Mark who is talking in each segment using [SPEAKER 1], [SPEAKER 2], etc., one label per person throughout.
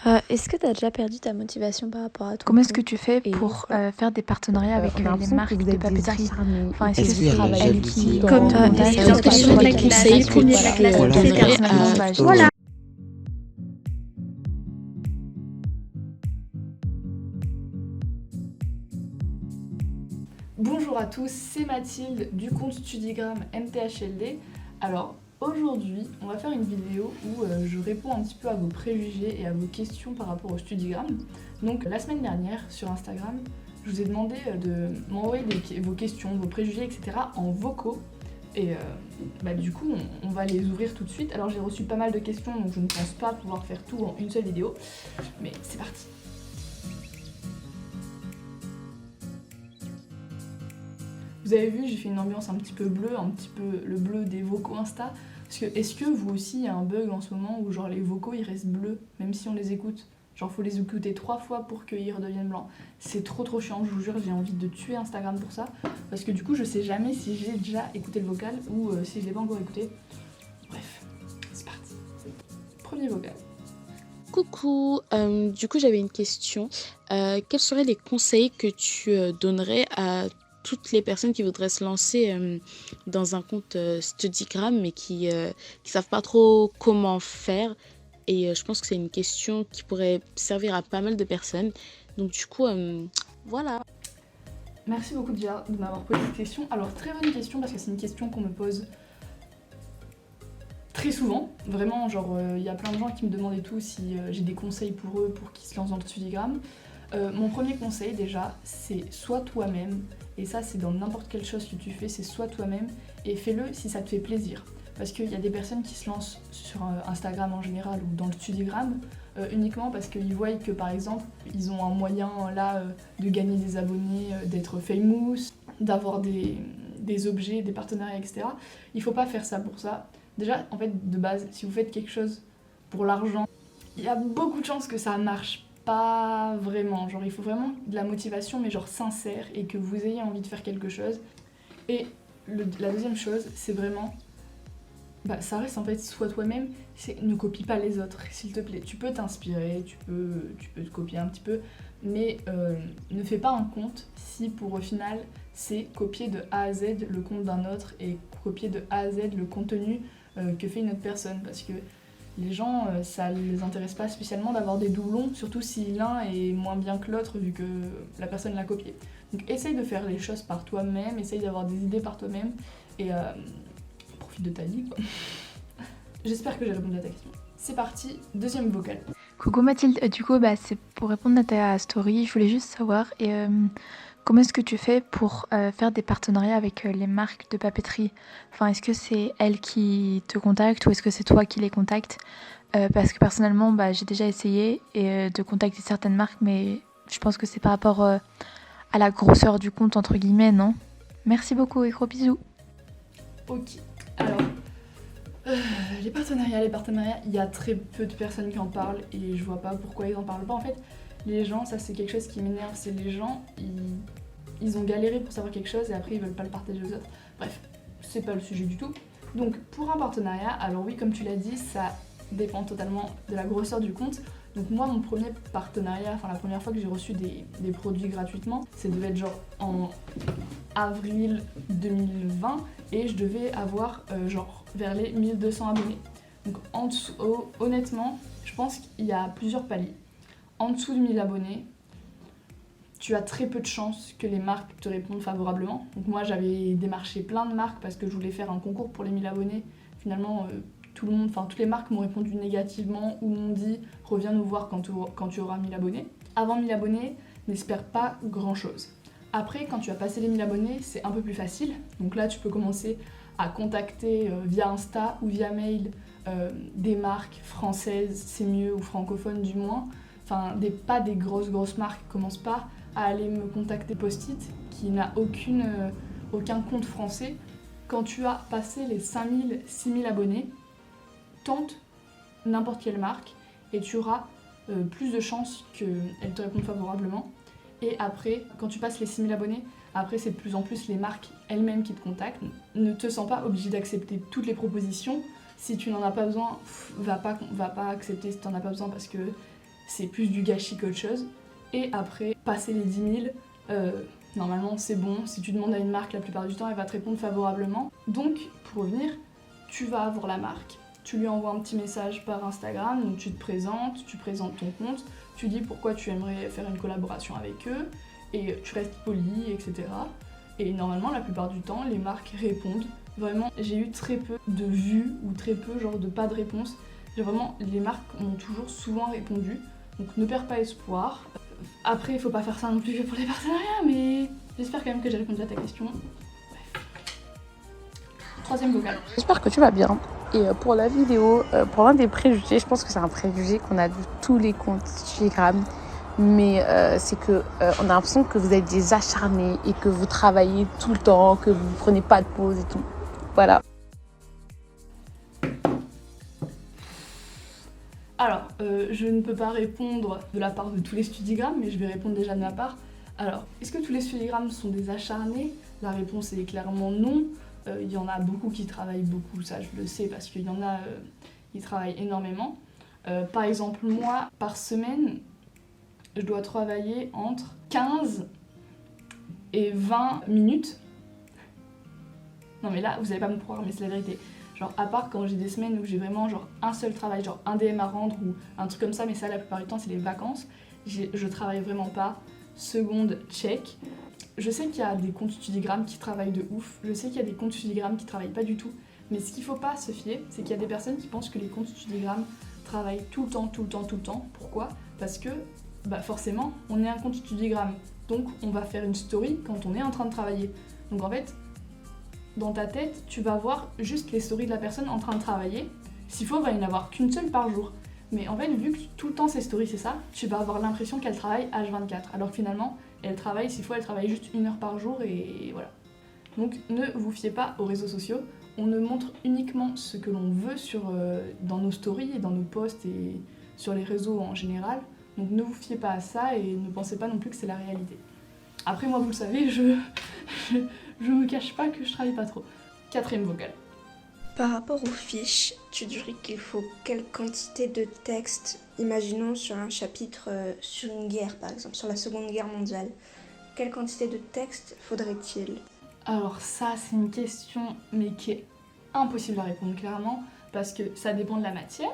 [SPEAKER 1] Est-ce que tu as déjà perdu ta motivation par rapport à ton
[SPEAKER 2] Comment est-ce que
[SPEAKER 1] compte?
[SPEAKER 2] tu fais
[SPEAKER 1] Et
[SPEAKER 2] pour faire des partenariats avec
[SPEAKER 3] On a
[SPEAKER 2] les
[SPEAKER 3] l'impression que
[SPEAKER 2] marques
[SPEAKER 3] vous
[SPEAKER 2] de
[SPEAKER 3] êtes des
[SPEAKER 2] papeterie?
[SPEAKER 3] acharnés
[SPEAKER 2] Enfin,
[SPEAKER 3] et
[SPEAKER 2] est-ce
[SPEAKER 3] que
[SPEAKER 2] que
[SPEAKER 4] Est-ce qu'il y
[SPEAKER 3] vous
[SPEAKER 4] a de la
[SPEAKER 2] c'est elle
[SPEAKER 3] travaillez
[SPEAKER 2] qui
[SPEAKER 4] jalousie
[SPEAKER 2] te
[SPEAKER 3] dans...
[SPEAKER 1] toi,
[SPEAKER 2] contacte?
[SPEAKER 1] est-ce
[SPEAKER 2] Est-ce
[SPEAKER 1] que
[SPEAKER 2] que
[SPEAKER 1] tu
[SPEAKER 2] c'est
[SPEAKER 1] as
[SPEAKER 2] toi
[SPEAKER 1] des
[SPEAKER 2] qui les
[SPEAKER 1] conseils
[SPEAKER 2] contacte?
[SPEAKER 1] pour
[SPEAKER 2] Voilà.
[SPEAKER 1] que
[SPEAKER 4] pour la
[SPEAKER 1] donnerais
[SPEAKER 2] Moi,
[SPEAKER 4] relation
[SPEAKER 2] personnellement, j'ai
[SPEAKER 4] plutôt?
[SPEAKER 2] voilà.
[SPEAKER 5] Bonjour à tous, c'est Mathilde du compte Studigram MTHLD. Alors aujourd'hui, on va faire une vidéo où je réponds un petit peu à vos préjugés et à vos questions par rapport au Studigram. Donc la semaine dernière sur Instagram, je vous ai demandé de m'envoyer vos questions, vos préjugés, etc. en vocaux. Et du coup, on va les ouvrir tout de suite. Alors j'ai reçu pas mal de questions, donc je ne pense pas pouvoir faire tout en une seule vidéo. Mais c'est parti. Vous avez vu, j'ai fait une ambiance un petit peu bleue, un petit peu le bleu des vocaux Insta. Parce que est-ce que vous aussi, il y a un bug en ce moment où genre les vocaux ils restent bleus, même si on les écoute? Genre faut les écouter 3 fois pour qu'ils redeviennent blancs. C'est trop chiant, je vous jure, j'ai envie de tuer Instagram pour ça. Parce que du coup, je sais jamais si j'ai déjà écouté le vocal ou si je l'ai pas encore écouté. Bref, c'est parti. Premier vocal.
[SPEAKER 6] Coucou, du coup j'avais une question. Quels seraient les conseils que tu donnerais à toutes les personnes qui voudraient se lancer dans un compte Studigram mais qui savent pas trop comment faire? Et je pense que c'est une question qui pourrait servir à pas mal de personnes. Donc du coup, voilà.
[SPEAKER 5] Merci beaucoup déjà de m'avoir posé cette question. Alors très bonne question parce que c'est une question qu'on me pose très souvent, vraiment, genre il y a plein de gens qui me demandent et tout si j'ai des conseils pour eux pour qu'ils se lancent dans le Studigram. Mon premier conseil déjà, c'est sois toi-même, et ça c'est dans n'importe quelle chose que tu fais, c'est sois toi-même et fais-le si ça te fait plaisir. Parce qu'il y a des personnes qui se lancent sur Instagram en général ou dans le Studigram uniquement parce qu'ils voient que par exemple ils ont un moyen là de gagner des abonnés, d'être famous, d'avoir des objets, des partenariats, etc. Il faut pas faire ça pour ça. Déjà, en fait, de base, si vous faites quelque chose pour l'argent, il y a beaucoup de chances que ça marche pas vraiment. Genre, il faut vraiment de la motivation, mais genre sincère, et que vous ayez envie de faire quelque chose. Et la deuxième chose, c'est vraiment... ça reste en fait, sois toi-même, c'est ne copie pas les autres, s'il te plaît. Tu peux t'inspirer, tu peux te copier un petit peu, mais ne fais pas un compte si pour au final c'est copier de A à Z le compte d'un autre et copier de A à Z le contenu que fait une autre personne, parce que les gens, ça les intéresse pas spécialement d'avoir des doublons, surtout si l'un est moins bien que l'autre vu que la personne l'a copié. Donc essaye de faire les choses par toi-même, essaye d'avoir des idées par toi-même et profite de ta vie quoi. J'espère que j'ai répondu à ta question. C'est parti, deuxième vocal.
[SPEAKER 2] Coucou Mathilde, du coup c'est pour répondre à ta story, je voulais juste savoir comment est-ce que tu fais pour faire des partenariats avec les marques de papeterie? Enfin, est-ce que c'est elles qui te contactent ou est-ce que c'est toi qui les contactes? Parce que personnellement j'ai déjà essayé de contacter certaines marques, mais je pense que c'est par rapport à la grosseur du compte entre guillemets, non? Merci beaucoup et gros bisous.
[SPEAKER 5] Ok, alors les partenariats, il y a très peu de personnes qui en parlent et je vois pas pourquoi ils en parlent pas. En fait, les gens, ça c'est quelque chose qui m'énerve, c'est les gens, ils ont galéré pour savoir quelque chose et après ils veulent pas le partager aux autres. Bref, c'est pas le sujet du tout. Donc pour un partenariat, alors oui, comme tu l'as dit, ça dépend totalement de la grosseur du compte. Donc moi, mon premier partenariat, enfin la première fois que j'ai reçu des produits gratuitement, ça devait être genre en avril 2020 et je devais avoir genre vers les 1200 abonnés. Donc en dessous, honnêtement, je pense qu'il y a plusieurs paliers. En dessous de 1000 abonnés, tu as très peu de chances que les marques te répondent favorablement. Donc moi j'avais démarché plein de marques parce que je voulais faire un concours pour les 1000 abonnés. Finalement toutes les marques m'ont répondu négativement ou m'ont dit reviens nous voir quand tu auras 1000 abonnés. Avant 1000 abonnés, n'espère pas grand chose. Après, quand tu as passé les 1000 abonnés, c'est un peu plus facile. Donc là, tu peux commencer à contacter via Insta ou via mail des marques françaises, c'est mieux, ou francophones du moins. Enfin, pas des grosses marques. Commence pas à aller me contacter Post-it, qui n'a aucun compte français. Quand tu as passé les 5000, 6000 abonnés, tente n'importe quelle marque et tu auras plus de chances qu'elle te réponde favorablement. Et après, quand tu passes les 6000 abonnés, après c'est de plus en plus les marques elles-mêmes qui te contactent. Ne te sens pas obligé d'accepter toutes les propositions. Si tu n'en as pas besoin, va pas accepter si tu n'en as pas besoin parce que c'est plus du gâchis qu'autre chose. Et après, passer les 10 000, normalement c'est bon. Si tu demandes à une marque, la plupart du temps, elle va te répondre favorablement. Donc, pour revenir, tu vas avoir la marque, tu lui envoies un petit message par Instagram, donc tu te présentes, tu présentes ton compte, tu dis pourquoi tu aimerais faire une collaboration avec eux, et tu restes poli, etc. Et normalement, la plupart du temps, les marques répondent. Vraiment, j'ai eu très peu de vues ou très peu, genre de pas de réponse. Vraiment, les marques m'ont toujours souvent répondu. Donc ne perds pas espoir. Après, il faut pas faire ça non plus pour les partenariats, mais j'espère quand même que j'ai répondu à ta question. Bref. Troisième vocal.
[SPEAKER 3] J'espère que tu vas bien. Et pour la vidéo, pour l'un des préjugés, je pense que c'est un préjugé qu'on a de tous les comptes Instagram. Mais c'est que on a l'impression que vous êtes des acharnés et que vous travaillez tout le temps, que vous prenez pas de pause et tout. Voilà.
[SPEAKER 5] Alors, je ne peux pas répondre de la part de tous les studigrammes, mais je vais répondre déjà de ma part. Alors, est-ce que tous les studigrammes sont des acharnés? La réponse est clairement non. Il y en a beaucoup qui travaillent beaucoup, ça je le sais, parce qu'il y en a qui travaillent énormément. Par exemple, moi, par semaine, je dois travailler entre 15 et 20 minutes. Non mais là, vous allez pas me croire, mais c'est la vérité. Genre, à part quand j'ai des semaines où j'ai vraiment genre un seul travail, genre un DM à rendre ou un truc comme ça, mais ça la plupart du temps c'est les vacances, je travaille vraiment pas. Seconde, check. Je sais qu'il y a des comptes Studigram qui travaillent de ouf, je sais qu'il y a des comptes Studigram qui travaillent pas du tout, mais ce qu'il faut pas se fier, c'est qu'il y a des personnes qui pensent que les comptes Studigram travaillent tout le temps. Pourquoi? Parce que, bah forcément, on est un compte Studigram, donc on va faire une story quand on est en train de travailler. Donc en fait, dans ta tête, tu vas voir juste les stories de la personne en train de travailler. S'il faut, il va y en avoir qu'une seule par jour. Mais en fait, vu que tout le temps ces stories c'est ça, tu vas avoir l'impression qu'elle travaille H24. Alors que finalement, elle travaille, s'il faut, elle travaille juste 1 heure par jour et voilà. Donc ne vous fiez pas aux réseaux sociaux. On ne montre uniquement ce que l'on veut dans nos stories et dans nos posts et sur les réseaux en général. Donc ne vous fiez pas à ça et ne pensez pas non plus que c'est la réalité. Après, moi, vous le savez, je me cache pas que je travaille pas trop. Quatrième vocale.
[SPEAKER 1] Par rapport aux fiches, tu dirais qu'il faut quelle quantité de texte, imaginons sur un chapitre sur une guerre par exemple, sur la Seconde Guerre mondiale, quelle quantité de texte faudrait-il?
[SPEAKER 5] Alors ça, c'est une question mais qui est impossible à répondre clairement parce que ça dépend de la matière,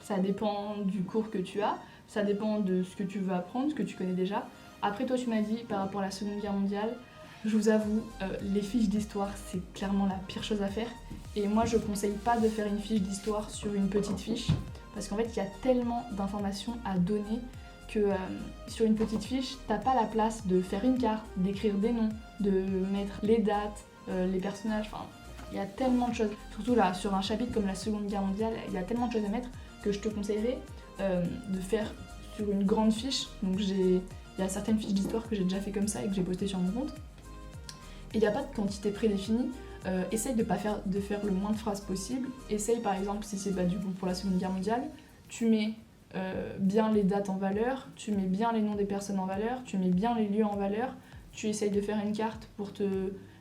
[SPEAKER 5] ça dépend du cours que tu as, ça dépend de ce que tu veux apprendre, ce que tu connais déjà. Après, toi, tu m'as dit par rapport à la Seconde Guerre mondiale, je vous avoue, les fiches d'histoire, c'est clairement la pire chose à faire. Et moi, je conseille pas de faire une fiche d'histoire sur une petite fiche, parce qu'en fait, il y a tellement d'informations à donner que sur une petite fiche, t'as pas la place de faire une carte, d'écrire des noms, de mettre les dates, les personnages, enfin, il y a tellement de choses. Surtout là, sur un chapitre comme la Seconde Guerre mondiale, il y a tellement de choses à mettre que je te conseillerais de faire sur une grande fiche. Donc il y a certaines fiches d'histoire que j'ai déjà fait comme ça et que j'ai postées sur mon compte. Et il n'y a pas de quantité prédéfinie. Essaye de faire le moins de phrases possible. Essaye par exemple, si c'est du coup pour la Seconde Guerre mondiale, tu mets bien les dates en valeur, tu mets bien les noms des personnes en valeur, tu mets bien les lieux en valeur, tu essayes de faire une carte pour te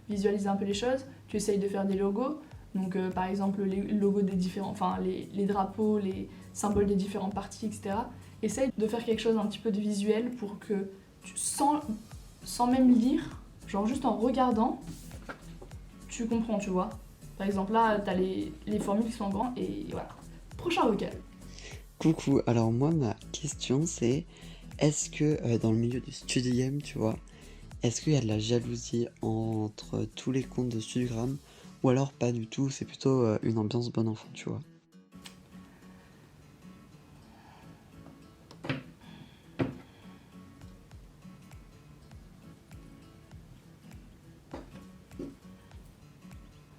[SPEAKER 5] visualiser un peu les choses, tu essayes de faire des logos, donc par exemple les logos des différents, enfin les drapeaux, les symboles des différents partis, etc. Essaye de faire quelque chose un petit peu de visuel pour que, sans même lire, genre juste en regardant, tu comprends, tu vois. Par exemple là, t'as les formules qui sont en grand et voilà. Prochain vocal.
[SPEAKER 4] Coucou, alors moi ma question c'est, est-ce que dans le milieu du Studigame, tu vois, est-ce qu'il y a de la jalousie entre tous les comptes de Studigram ou alors pas du tout, c'est plutôt une ambiance bon enfant, tu vois?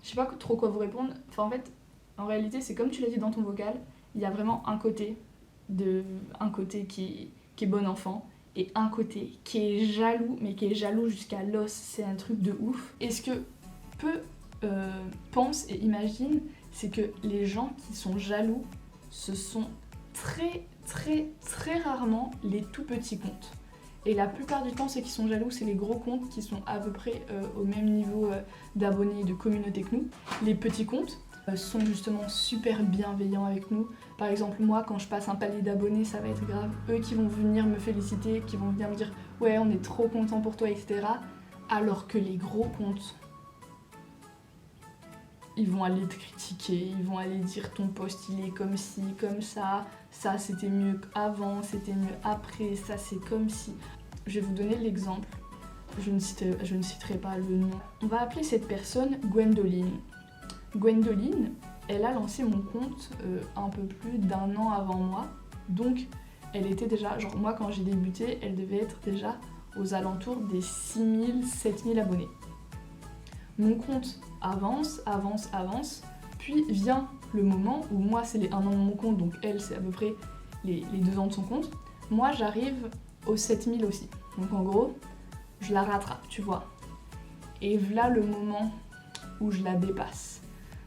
[SPEAKER 5] Je sais pas trop quoi vous répondre. Enfin, en fait, en réalité, c'est comme tu l'as dit dans ton vocal, il y a vraiment un côté qui est bon enfant et un côté qui est jaloux, mais qui est jaloux jusqu'à l'os. C'est un truc de ouf. Et ce que peu pensent et imaginent, c'est que les gens qui sont jaloux, ce sont très rarement les tout petits comptes. Et la plupart du temps, ceux qui sont jaloux, c'est les gros comptes qui sont à peu près au même niveau d'abonnés et de communauté que nous. Les petits comptes, sont justement super bienveillants avec nous. Par exemple, moi, quand je passe un palier d'abonnés, ça va être grave. Eux qui vont venir me féliciter, qui vont venir me dire « Ouais, on est trop content pour toi, etc. » Alors que les gros comptes, ils vont aller te critiquer, ils vont aller dire ton post il est comme ci, comme ça c'était mieux avant, c'était mieux après, ça c'est comme si. Je vais vous donner l'exemple, je ne citerai pas le nom. On va appeler cette personne Gwendoline. Gwendoline, elle a lancé mon compte un peu plus d'1 an avant moi, donc elle était déjà, genre moi quand j'ai débuté, elle devait être déjà aux alentours des 6000, 7000 abonnés. Mon compte avance, puis vient le moment où moi c'est les 1 an de mon compte, donc elle c'est à peu près les 2 ans de son compte. Moi j'arrive aux 7000 aussi, donc en gros je la rattrape, tu vois. Et voilà le moment où je la dépasse.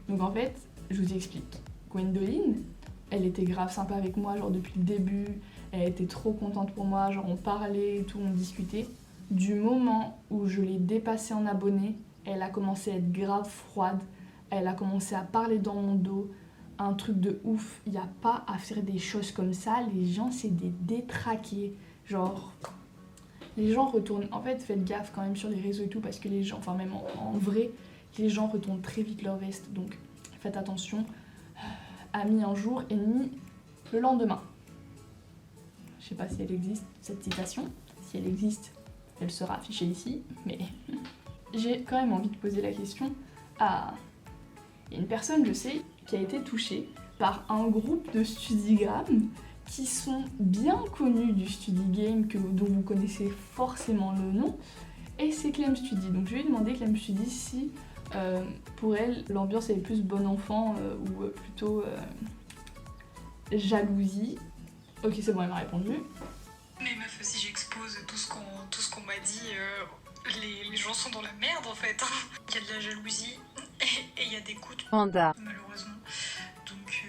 [SPEAKER 5] Donc en fait, je vous explique. Gwendoline, elle était grave sympa avec moi, genre depuis le début, elle était trop contente pour moi, genre on parlait et tout, on discutait. Du moment où je l'ai dépassée en abonnés, elle a commencé à être grave froide, elle a commencé à parler dans mon dos, un truc de ouf. Il n'y a pas à faire des choses comme ça, les gens c'est des détraqués. Genre, les gens retournent, en fait faites gaffe quand même sur les réseaux et tout, parce que les gens, enfin même en vrai, les gens retournent très vite leur veste, donc faites attention. Ami un jour, ennemi le lendemain. Je sais pas si elle existe, cette citation. Si elle existe, elle sera affichée ici, mais j'ai quand même envie de poser la question à une personne, je sais, qui a été touchée par un groupe de studigrammes qui sont bien connus du Studigame, dont vous connaissez forcément le nom, et c'est Clem Studi. Donc je lui ai demandé, Clem Studi, si pour elle l'ambiance est plus bon enfant ou plutôt jalousie. Ok, c'est bon, elle m'a répondu.
[SPEAKER 7] Mais meuf, si j'expose tout ce qu'on m'a dit, les gens sont dans la merde en fait. Il y a de la jalousie et il y a des coups de
[SPEAKER 8] Panda.
[SPEAKER 7] malheureusement. Donc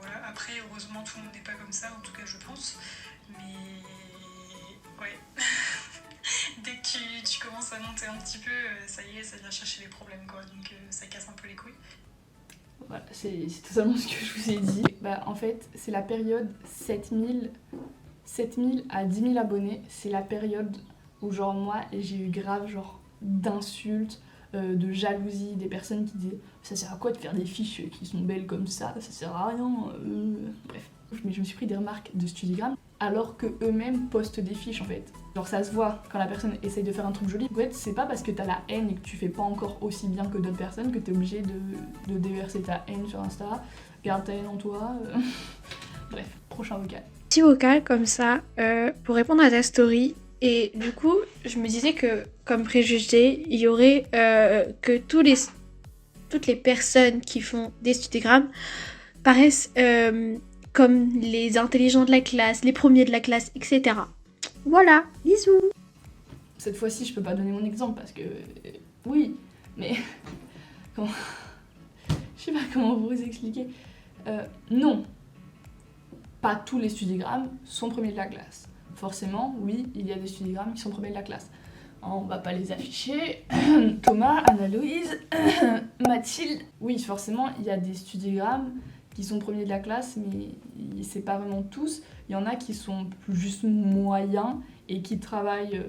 [SPEAKER 7] voilà, après heureusement tout le monde n'est pas comme ça, en tout cas je pense. Mais ouais, dès que tu commences à monter un petit peu, ça y est, ça vient chercher les problèmes quoi, donc ça casse un peu les couilles.
[SPEAKER 5] Voilà, c'est totalement ce que je vous ai dit. Bah, en fait, c'est la période 7000 à 10 000 abonnés. C'est la période où genre moi, j'ai eu grave genre d'insultes, de jalousie, des personnes qui disaient « ça sert à quoi de faire des fiches qui sont belles comme ça sert à rien ». Bref, mais je me suis pris des remarques de Studigram alors que eux-mêmes postent des fiches en fait. Genre ça se voit quand la personne essaye de faire un truc joli. En fait, c'est pas parce que t'as la haine et que tu fais pas encore aussi bien que d'autres personnes que t'es obligé de déverser ta haine sur Insta. Garde ta haine en toi. Bref, prochain vocal.
[SPEAKER 1] Petit vocal comme ça pour répondre à ta story. Et du coup, je me disais que comme préjugé, il y aurait que toutes les personnes qui font des studigrammes paraissent comme les intelligents de la classe, les premiers de la classe, etc. Voilà, bisous.
[SPEAKER 5] Cette fois-ci, je peux pas donner mon exemple parce que oui, mais comment je sais pas comment vous expliquer. Non, pas tous les studigrammes sont premiers de la classe. Forcément, oui, il y a des studigrammes qui sont premiers de la classe. On va pas les afficher. Thomas, Anna-Louise, Mathilde. Oui, forcément, il y a des studigrammes qui sont premiers de la classe, mais c'est pas vraiment tous. Il y en a qui sont juste moyens et qui travaillent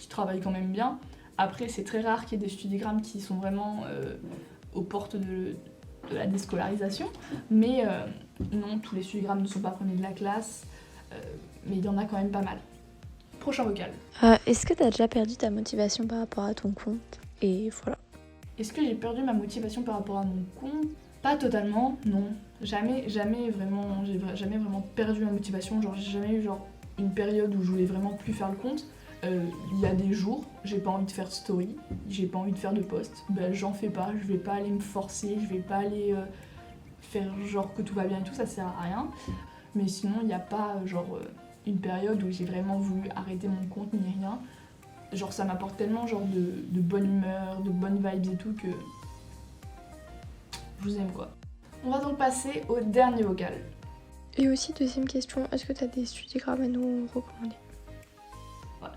[SPEAKER 5] quand même bien. Après, c'est très rare qu'il y ait des studigrammes qui sont vraiment aux portes de la déscolarisation. Mais non, tous les studigrammes ne sont pas premiers de la classe, mais il y en a quand même pas mal. Prochain vocal.
[SPEAKER 9] Est-ce que tu as déjà perdu ta motivation par rapport à ton compte? Et voilà.
[SPEAKER 5] Est-ce que j'ai perdu ma motivation par rapport à mon compte? Pas totalement, non. Jamais vraiment, j'ai jamais vraiment perdu ma motivation. Genre, j'ai jamais eu genre une période où je voulais vraiment plus faire le compte. Il y a des jours, j'ai pas envie de faire de story, j'ai pas envie de faire de post. Ben, j'en fais pas, je vais pas aller me forcer, je vais pas aller faire genre que tout va bien et tout, ça sert à rien. Mais sinon, il n'y a pas genre une période où j'ai vraiment voulu arrêter mon compte ni rien. Genre, ça m'apporte tellement genre de bonne humeur, de bonnes vibes et tout que je vous aime quoi. On va donc passer au dernier vocal.
[SPEAKER 9] Et aussi, deuxième question, est-ce que tu as des studigrammes à nous recommander?
[SPEAKER 5] Voilà.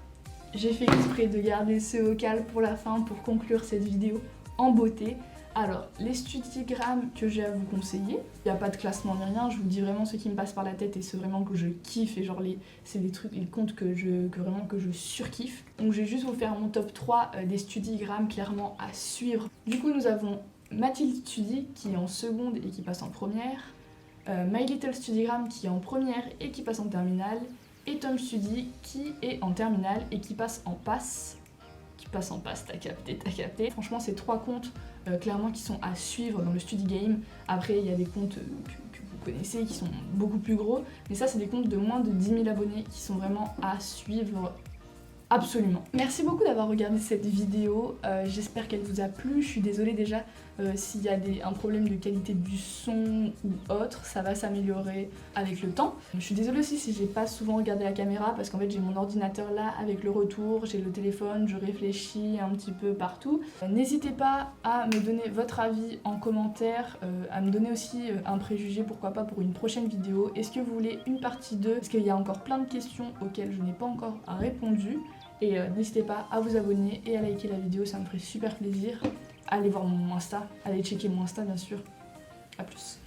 [SPEAKER 5] J'ai fait exprès de garder ce vocal pour la fin pour conclure cette vidéo en beauté Alors, les Studigram que j'ai à vous conseiller, il n'y a pas de classement ni rien, je vous dis vraiment ce qui me passe par la tête et ceux vraiment que je kiffe et genre c'est des trucs, les comptes que je surkiffe. Donc je vais juste vous faire mon top 3 des Studigram clairement à suivre. Du coup nous avons Mathilde Studi qui est en seconde et qui passe en première, My Little Studigram qui est en première et qui passe en terminale, et Tom Studi qui est en terminale et qui passe en passe. T'as capté. Franchement, ces 3 comptes, clairement, qui sont à suivre dans le Study Game. Après, il y a des comptes que vous connaissez, qui sont beaucoup plus gros. Mais ça, c'est des comptes de moins de 10 000 abonnés qui sont vraiment à suivre absolument. Merci beaucoup d'avoir regardé cette vidéo. J'espère qu'elle vous a plu. Je suis désolée déjà s'il y a un problème de qualité du son ou autre, ça va s'améliorer avec le temps. Je suis désolée aussi si j'ai pas souvent regardé la caméra parce qu'en fait j'ai mon ordinateur là avec le retour, j'ai le téléphone, je réfléchis un petit peu partout. N'hésitez pas à me donner votre avis en commentaire, à me donner aussi un préjugé, pourquoi pas pour une prochaine vidéo. Est-ce que vous voulez une partie 2? Parce qu'il y a encore plein de questions auxquelles je n'ai pas encore répondu. Et n'hésitez pas à vous abonner et à liker la vidéo, ça me ferait super plaisir. Allez voir mon Insta, allez checker mon Insta bien sûr. A plus.